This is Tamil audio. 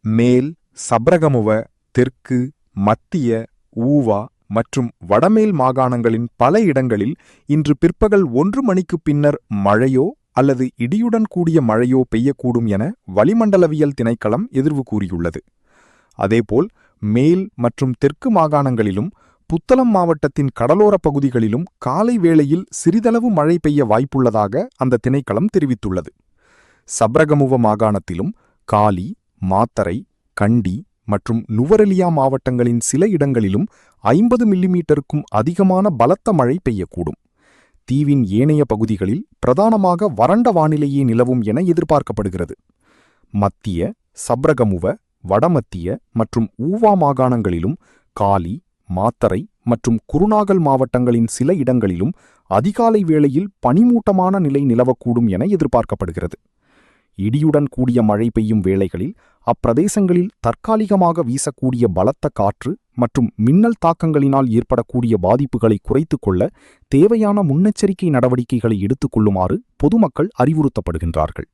மேல், சப்ரகமுவ, தெற்கு, மத்திய, ஊவா மற்றும் வடமேல் மாகாணங்களின் பல இடங்களில் இன்று பிற்பகல் 1 மணிக்குப் பின்னர் மழையோ அல்லது இடியுடன் கூடிய மழையோ பெய்யக்கூடும் என வளிமண்டலவியல் திணைக்களம் எதிர்வு கூறியுள்ளது. அதேபோல் மேல் மற்றும் தெற்கு மாகாணங்களிலும் புத்தளம் மாவட்டத்தின் கடலோரப் பகுதிகளிலும் காலை வேளையில் சிறிதளவு மழை பெய்ய வாய்ப்புள்ளதாக அந்த திணைக்களம் தெரிவித்துள்ளது. சப்ரகமுவ மாகாணத்திலும் காலி, மாத்தறை, கண்டி மற்றும் நுவரெலியா மாவட்டங்களின் சில இடங்களிலும் 50 மில்லிமீட்டருக்கும் அதிகமான பலத்த மழை பெய்யக்கூடும். தீவின் ஏனைய பகுதிகளில் பிரதானமாக வறண்ட வானிலையே நிலவும் என எதிர்பார்க்கப்படுகிறது. மத்திய, சப்ரகமுவ, வடமத்திய மற்றும் ஊவா மாகாணங்களிலும் காலி, மாத்தறை மற்றும் குருநாகல் மாவட்டங்களின் சில இடங்களிலும் அதிகாலை வேளையில் பனிமூட்டமான நிலை நிலவக்கூடும் என எதிர்பார்க்கப்படுகிறது. இடியுடன் கூடிய மழை பெய்யும் வேளைகளில் அப்பிரதேசங்களில் தற்காலிகமாக வீசக்கூடிய பலத்த காற்று மற்றும் மின்னல் தாக்கங்களினால் ஏற்படக்கூடிய பாதிப்புகளை குறைத்துக் கொள்ள தேவையான முன்னெச்சரிக்கை நடவடிக்கைகளை எடுத்துக் கொள்ளுமாறு பொதுமக்கள் அறிவுறுத்தப்படுகின்றார்கள்.